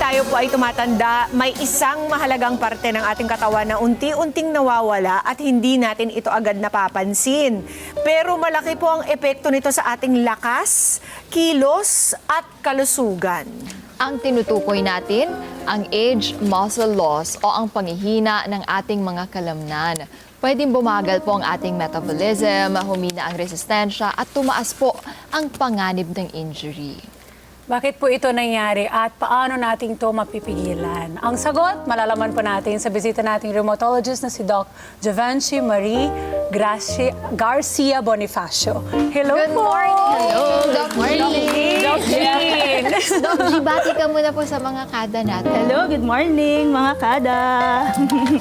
tayo po ay tumatanda, may isang mahalagang parte ng ating katawan na unti-unting nawawala at hindi natin ito agad napapansin. Pero malaki po ang epekto nito sa ating lakas, kilos at kalusugan. Ang tinutukoy natin, ang age muscle loss o ang panghihina ng ating mga kalamnan. Pwedeng bumagal po ang ating metabolism, humina ang resistensya at tumaas po ang panganib ng injury. Bakit po ito nangyari at paano natin ito mapipigilan? Ang sagot, malalaman po natin sa bisita nating rheumatologist na si Doc Givenchy Marie Garcia Bonifacio. Hello Good po! morning! Hello, Doc Jean! Doc Jean! Doc G, bati ka muna po sa mga kada natin. Hello, good morning mga kada!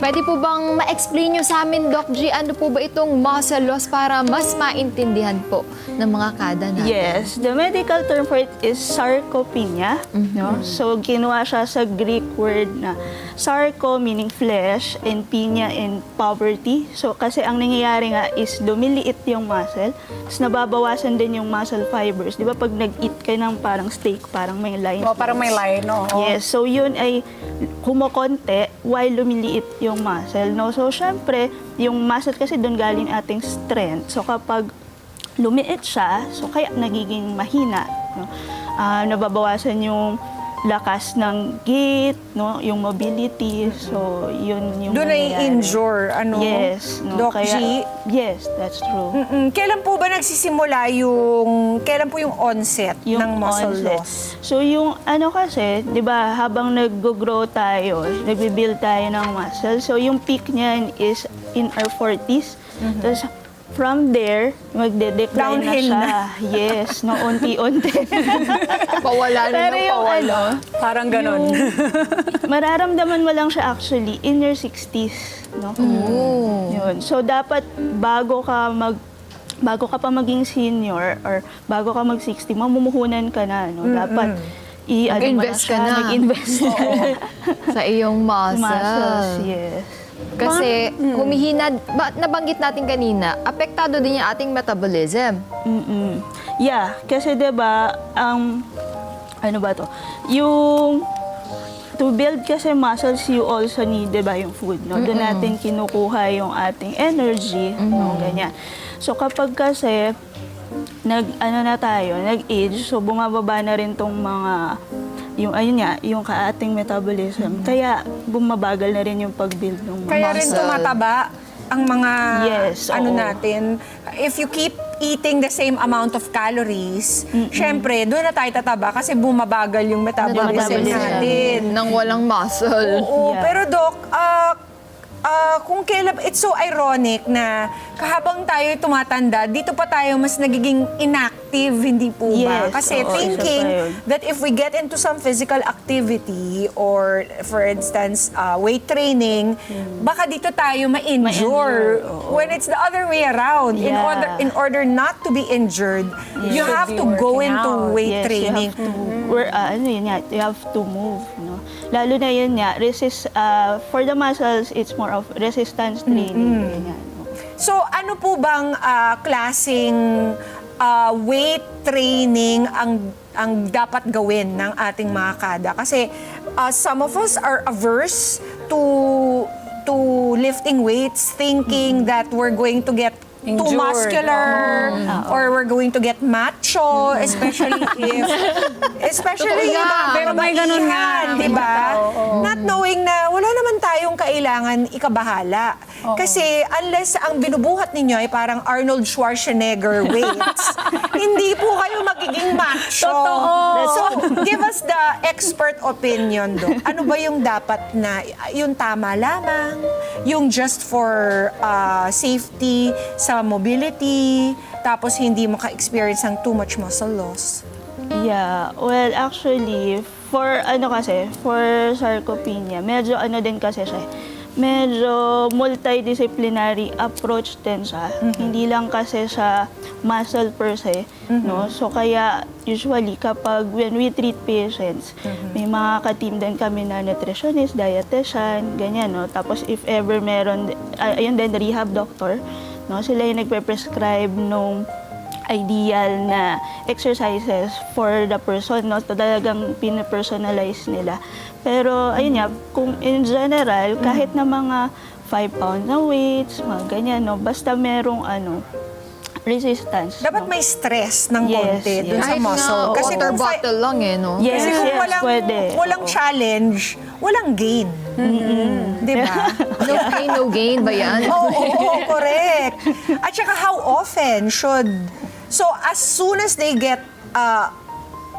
Pwede po bang ma-explain nyo sa amin, Doc G, ano po ba itong muscle loss para mas maintindihan po ng mga kada natin? Yes, the medical term for it is sarcopenia. No? So, ginawa siya sa Greek word na sarco meaning flesh and pinya in poverty. So, kasi ang nangyayari nga is lumiliit yung muscle, tapos nababawasan din yung muscle fibers. Di ba pag nag-eat ka ng parang steak, parang may lines. Oh, parang may line, no? Yes, so yun ay kumukonte while lumiliit yung muscle. No? So, syempre, yung muscle kasi doon galing ating strength. So, kapag lumiit siya, so kaya nagiging mahina. No? Nababawasan yung lakas ng gait, no? Yung mobility. So, yun yung Doon ay nangyayari. injure, ano? Yes. No? Doc G? Yes, that's true. Kailan po ba nagsisimula kailan po yung onset ng muscle onset. loss? So yung ano kasi, 'di ba, habang nag-grow tayo, nagbi-build tayo ng muscle. So yung peak niyan is in our 40s. Tapos from there, magde-decline Downhill na siya. na. Yes, no, unti-unti. Pawala na Pero ng yung pawala. Parang ganun. Mararamdaman mo lang siya actually in your 60s, no? Yun. So dapat bago ka pa maging senior or bago ka mag-60, mamumuhunan ka na, no? Dapat Mag-invest ka na. Mag-invest Sa iyong muscles, muscle. yes. Kasi humihina, nabanggit natin kanina, apektado din yung ating metabolism. Yeah, kasi 'di ba, ano ba to? Yung to build kasi muscles, you also need, 'di ba, yung food, no? Doon natin kinukuha yung ating energy, no, ganyan. So kapag kasi nag-age, so bumababa na rin tong mga yung kaating metabolism. Kaya bumabagal na rin yung pag-build ng Kaya rin Muscle. tumataba ang mga Yes, oo. natin. If you keep eating the same amount of calories, syempre, doon na tayo tataba kasi bumabagal yung metabolism Metabolism. natin. Nang walang muscle. Oo, Yeah. pero Doc, kung kailan, it's so ironic na kahabang tayo tumatanda, dito pa tayo mas nagiging inactive, hindi po ba? Yes, Kasi oo, thinking isa pa yun. that if we get into some physical activity or for instance, weight training, baka dito tayo ma-injure. Ma-injure, oo. When it's the other way around. Yeah. In order not to be injured, you have should to be go working into out. weight Yes, training. you have to move, no? Lalo na yun nga, for the muscles, it's more of resistance training. Ganyan, no? So ano po bang klaseng weight training ang dapat gawin ng ating mga kada? Kasi some of us are averse to lifting weights, thinking that we're going to get too Injured. muscular or we're going to get macho, especially Pero may ganun nga. di ba? Not knowing na wala naman tayong kailangan ikabahala. Kasi unless ang binubuhat ninyo ay parang Arnold Schwarzenegger weights, hindi po kayo magiging macho. So, give us the expert opinion, Doc. Ano ba yung dapat na, yung tama lamang, yung just for safety sa mobility, tapos hindi mo ka-experience ng too much muscle loss? Yeah, well, actually, for sarcopenia, medyo din kasi siya, medyo multidisciplinary approach din siya. Hindi lang kasi siya muscle per se, no? So kaya usually when we treat patients, may mga ka-team din kami na nutritionist, dietitian, ganyan, no? Tapos if ever meron, ayun din, rehab doctor, no? Sila yung nagpe-prescribe nung ideal na exercises for the person, no? Talagang pinapersonalize nila. Pero, ayun nga, kung in general, kahit na mga 5 pounds na weights, mga ganyan, no? Basta merong resistance. Dapat no? may stress ng Yes, konti dun yes. sa Kahit muscle. nga, Kasi water kung bottle lang eh, no? Yes, Kasi kung yes, pwede. walang challenge, walang gain. Di ba? No pain, no gain ba yan? Oo, correct. At saka how often should... So, as soon as they get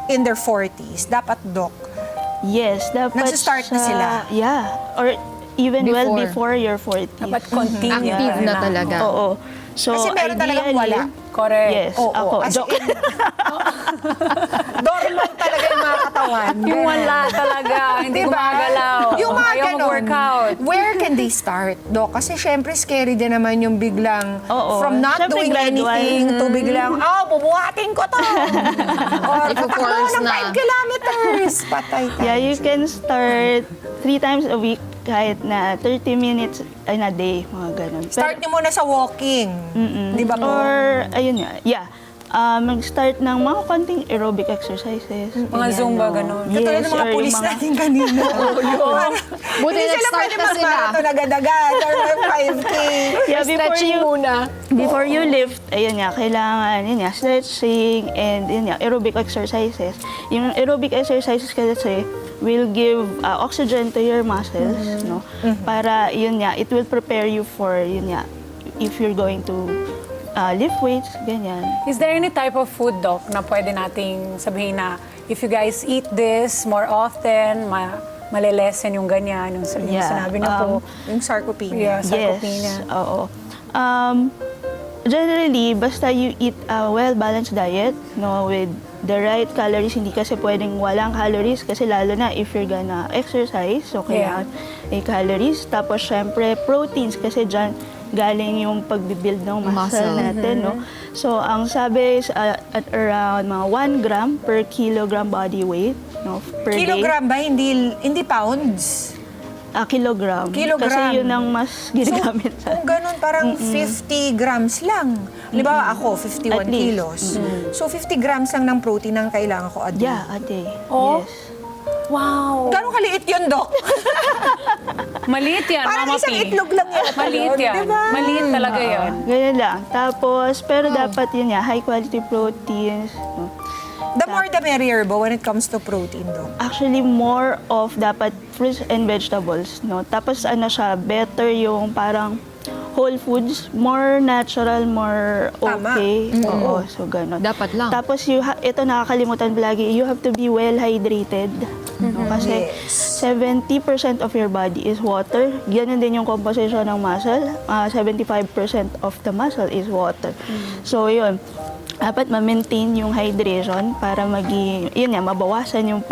in their 40s, dapat, Doc, Yes, dapat Nagsistart na sila. Yeah. Or even well Before. before your 40s. Dapat continue. Active na talaga. Oo. So, kasi meron talagang ideally- wala. Correct. Yes, Oo, ako. as Joke. in, dormant talaga yung mga katawan. Yung wala talaga, hindi Diba? gumagalaw. Yung mga Ayaw ganon, mag-workout. where can they start, Doc? Kasi syempre scary din naman yung biglang Oo. from not Syempre, doing gradual. anything to biglang, bubuhatin ko to. Or Ipo-force tatakbo ng na. 5 kilometers. Patay tayo. Yeah, you can start 3 times a week kahit na 30 minutes in a day, mga ganun. Start nyo muna sa walking. Di ba po? Or, ayun nga, yeah. Mag-start ng mga konting aerobic exercises. Mga Zumba, ganun. Katulad ng mga or yung pulis natin kanina. Buti Hindi sila nag-start pwede na sila. mag-marathon agad-agad or mag-5K. Yeah, Stretching muna. Before you lift, ayun nga, kailangan, yun nga, stretching and yun nga, aerobic exercises. Yung aerobic exercises kasi will give oxygen to your muscles, no? Para, yun nga, it will prepare you for, yun nga, if you're going to lift weights, ganyan. Is there any type of food, Doc, na pwede nating sabihin na if you guys eat this more often, malilesen yung ganyan, yung Yeah, sinabi niyo po. Yung sarcopenia. Yeah, sarcopenia. Yes, oo. Generally, basta you eat a well-balanced diet, no, with the right calories, hindi kasi pwedeng walang calories kasi lalo na if you're gonna exercise, so kailangan may calories. Tapos, syempre, proteins kasi dyan galing yung pagbibuild ng muscle Muscle. natin, no? So, ang sabi is at around mga 1 gram per kilogram body weight, no, per day. Kilogram ba? Hindi pounds? Kilogram. Kilogram. Kasi yun ang mas ginagamit sa... Kung ganun, parang 50 grams lang. Halimbawa ako, 51 At least. kilos. So, 50 grams lang ng protein ang kailangan ko a day. Yeah, a day. Oh. Yes. Wow! Gano'ng kaliit yun, Doc? Maliit yan, Parang Mama isang P. itlog lang yan. Maliit yan. Diba? Maliit talaga yan. Ganyan lang. Tapos, pero dapat yun nga, high quality proteins. No? The more the merrier ba when it comes to protein, Doc? Actually, more of dapat fruits and vegetables. No? Tapos ano siya, better yung parang whole foods, more natural, more Tama. okay. Oo, so gano'n. Dapat lang. Tapos ito nakakalimutan lagi, you have to be well hydrated. No? Kasi Yes. 70% of your body is water. Ganun din yung composition ng muscle. 75% of the muscle is water. So yun, dapat ma-maintain yung hydration para yun nga, mabawasan yung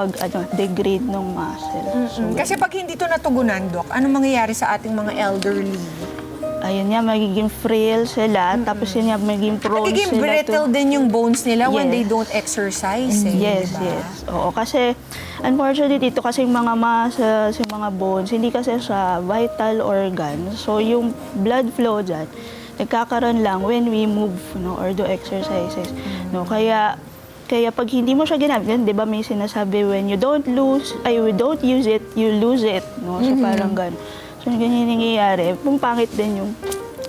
degrade ng muscle. So, Kasi pag hindi to natugunan, Doc, ano mangyayari sa ating mga elderly? ayun nga, magiging frail sila, tapos yun nga, magiging prone Magiging sila brittle din yung bones nila when Yes. they don't exercise. Yes, diba? yes. Oo, kasi unfortunately dito kasi yung mga muscles, yung mga bones, hindi kasi siya vital organ. So yung blood flow dyan, nagkakaroon lang when we move, no, or do exercises. No, kaya pag hindi mo siya ginamit, 'di ba may sinasabi when you don't use it, you lose it, no? So parang ganun. So ganyan yung nangyayari, pangit din yung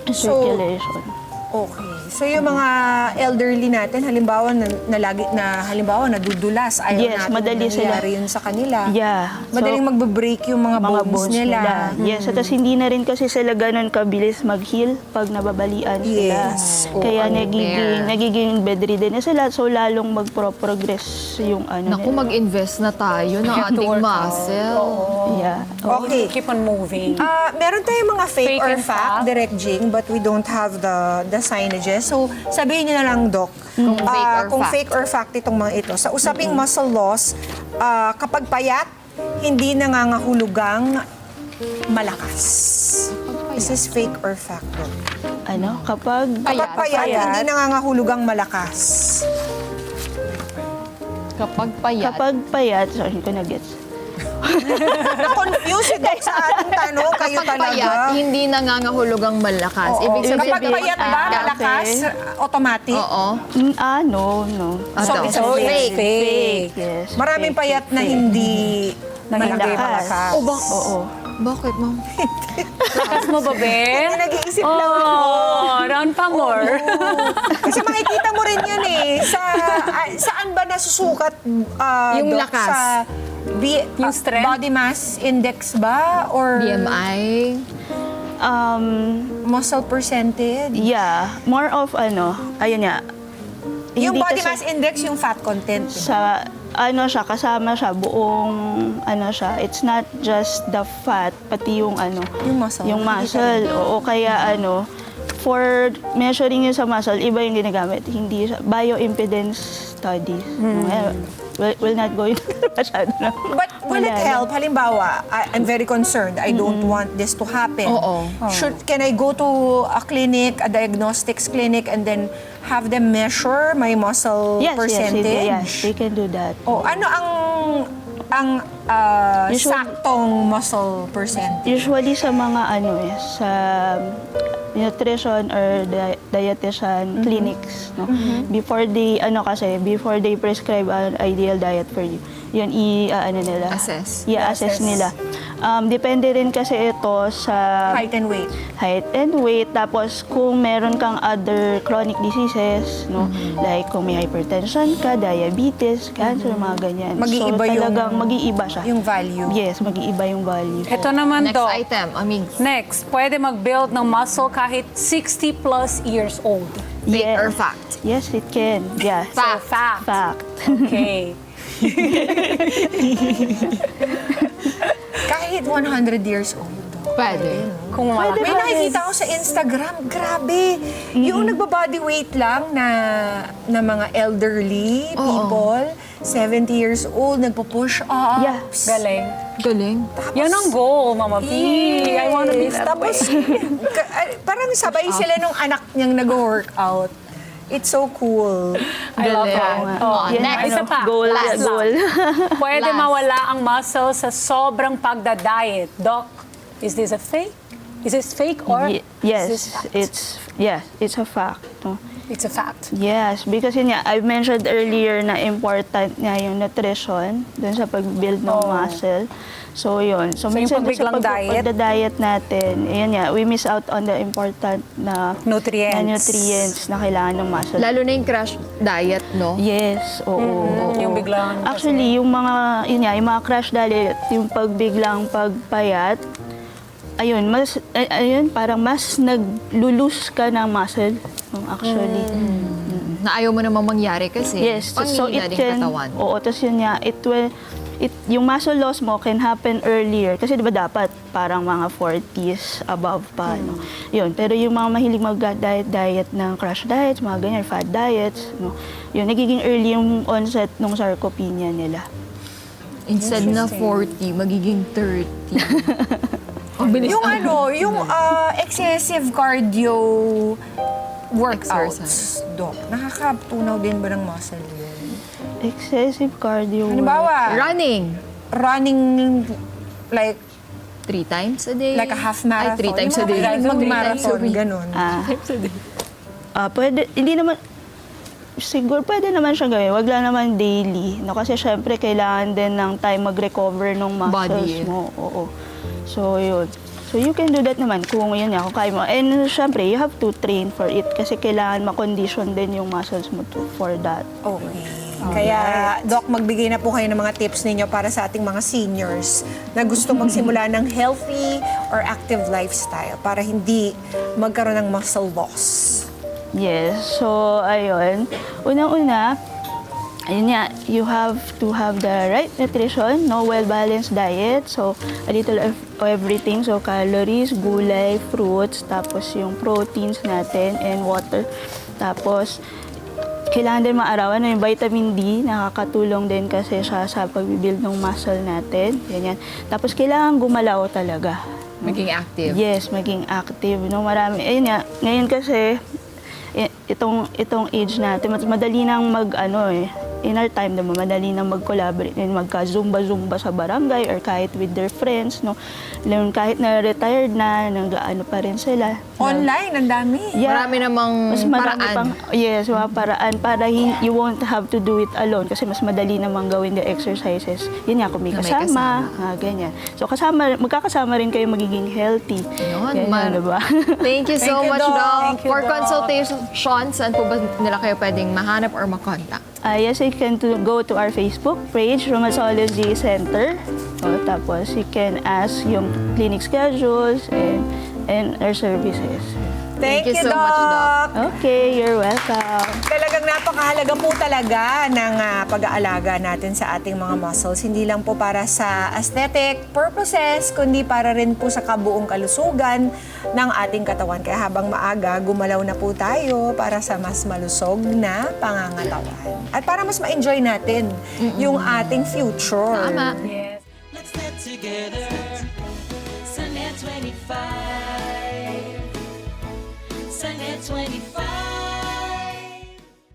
circulation. Okay. So yung mga elderly natin, halimbawa halimbawa nadudulas, ayaw Yes, natin madali nangyayari yun sa kanila. Yeah. Madaling So, magbe-break yung mga bones nila. Yes, at tas hindi na rin kasi sila ganun kabilis mag-heal pag nababalian sila. Yes. Kaya unfair. nagiging bedridden na sila, so lalong mag-progress yung Naku, nila. mag-invest na tayo ng have to ating work out. muscle. Yeah. Okay. Keep on moving. Meron tayong mga fake Fake or and fact, fact. Direct Jing, but we don't have the signages. So, sabihin niyo na lang, Doc, Kung fake or kung fact. fake or fact itong mga ito. Sa usaping muscle loss, kapag payat, hindi nangangahulugang malakas. Is this fake or fact, Doc? Ano, kapag Kapag payat, hindi nangangahulugang malakas. Kapag payat. payat, sorry, hindi ko na-gets. Na-confuse si Doc sa ating tanong. Kayo Kapag payat, talaga. hindi nangangahulugang malakas. Ibig sabihin, Kapag payat ba, Ah, malakas, automatic? Oo. No. So, Ito. it's fake. Fake. Yes. Maraming fake, payat na fake. hindi Malakas. malakas. Oo. Bakit, ma'am? Lakas mo ba, be? Hindi, nag-iisip lang ako. Oh, round pa more. Kasi makikita mo rin yan eh. Saan ba nasusukat, Yung Doc? lakas. Sa Yung strength? body mass index ba? Or BMI? muscle percentage? Yeah, more of ayun nga. Yung Hindi body kasi mass index, yung fat content. sa kasama siya, buong siya. It's not just the fat, pati yung Yung muscle. Yung muscle. Oo, kaya for measuring yun sa muscle, iba yung ginagamit. Hindi siya, bioimpedance studies. Will not go into masyado na. But will it Wala help? Halimbawa, I'm very concerned. I don't want this to happen. Oo. Can I go to a clinic, a diagnostics clinic, and then have them measure my muscle percentage? Yes, they can do that. O ano ang Usually- saktong muscle percentage? Usually sa mga sa nutrition or dietitian clinics, no? Before they prescribe an ideal diet for you, yun nila. Assess. I-assess nila. Depende rin kasi ito sa Height and weight. height and weight. Tapos kung meron kang other chronic diseases, no? Like kung may hypertension ka, diabetes, cancer, mga ganyan. Mag-iiba so yung- talagang mag-iiba siya. Yung value. Yes, mag-iiba yung value. Ito naman, Next Doc. item, amigos. Next, pwede mag-build ng muscle kahit 60 plus years old. Fake Yes. or fact? Yes, it can. Yeah. So, fact. Fact. Okay. Kahit 100 years old. Pwede. Kung malaki. May nakikita ko sa Instagram, grabe. Yung nagbabody weight lang na mga elderly people, 70 years old, nagpo-push ups. Yeah. Galing. Galing. Yan ang goal, Mama P. I wanna be Yes. that Tapos, parang sabay sila nung anak niyang nag-workout. It's so cool. I love Galing. that. Oh, Yan, next. Isa pa. Goal. Last Goal. lang. Pwede Last. mawala ang muscle sa sobrang pagda-diet. Doc, is this a fake? Is this fake or is Yes, this fact? it's a fact. No? It's a fact. Yes, because yun nga, I mentioned earlier na important nga yung nutrition dun sa pag-build ng muscle. So yun. So, yung minsan dun pagbiglang diet? pagda-diet natin, yun nga, we miss out on the important na Nutrients. nutrients na kailangan ng muscle. Lalo na yung crash diet, no? Yes, oo. Yung biglang... Actually, yung mga crash diet, yung pagbiglang pagpayat, parang mas naglulus ka ng muscle, actually. Na ayaw mo namang mangyari kasi Yes, so pangihina it din can, katawan. oo, tapos yun nga, yung muscle loss mo can happen earlier, kasi di ba dapat parang mga 40s above pa, no? Yun, pero yung mga mahilig mag-diet ng crash diets, mga ganyan, fat diets, no? Yun, nagiging early yung onset ng sarcopenia nila. Instead na 40, magiging 30. Ang bilis. Yung excessive cardio workouts, Exercise. Doc, nakakatunaw din ba ng muscle yun? Excessive cardio. Halimbawa, Running. running like 3 times a day. like a half marathon. Ay, 3 times a Yung day. mga Three mag-marathon, times a week. ganun. Pwede, hindi naman, siguro pwede naman siya gawin. Wag lang naman daily. No? Kasi syempre, kailangan din ng time mag-recover ng muscles Body. mo. Oo. So, yun. So, you can do that naman kung yun nga, kung kaya mo. And syempre, you have to train for it kasi kailangan ma-condition din yung muscles mo for that. Okay. Kaya, Doc, magbigay na po kayo ng mga tips ninyo para sa ating mga seniors na gusto magsimula ng healthy or active lifestyle para hindi magkaroon ng muscle loss. Yes. So, ayun. Unang-una, ayun nga, you have to have the right nutrition, no, well-balanced diet. So, a little of everything. So, calories, gulay, fruits, tapos yung proteins natin, and water. Tapos, kailangan din maarawan yung vitamin D, nakakatulong din kasi siya sa pag-build ng muscle natin. Ganyan. Tapos, kailangan gumalaw talaga. Maging active. Yes, maging active. No, marami. Ayun nga, ngayon kasi, itong age natin, mas madali nang in our time, diba, madali na mag-collaborate and magka-zumba-zumba sa barangay or kahit with their friends, no? Lalo kahit na retired na, nag-ano pa rin sila. Online, ang dami. Marami namang mas marami paraan. Yes, mga paraan para you won't have to do it alone kasi mas madali namang gawin the exercises. Yun nga, kung may Na may kasama, ganyan. So magkakasama rin kayo magiging healthy. Yun, Ganyan, diba? Thank you so Thank you, much, Doc. Doc. Thank you, For Doc. consultations, saan po ba nila kayo pwedeng mahanap or makontak? Yes, you can go to our Facebook page, Rheumatology Center. O, tapos you can ask yung clinic schedules and our services. Thank you, so much, Doc. Okay, you're welcome. Talagang napakahalaga po talaga ng pag-aalaga natin sa ating mga muscles. Hindi lang po para sa aesthetic purposes, kundi para rin po sa kabuong kalusugan ng ating katawan. Kaya habang maaga, gumalaw na po tayo para sa mas malusog na pangangatawan. At para mas ma-enjoy natin yung ating future. Tama. Yes. Let's get together. Sunday 25. Sunday 25.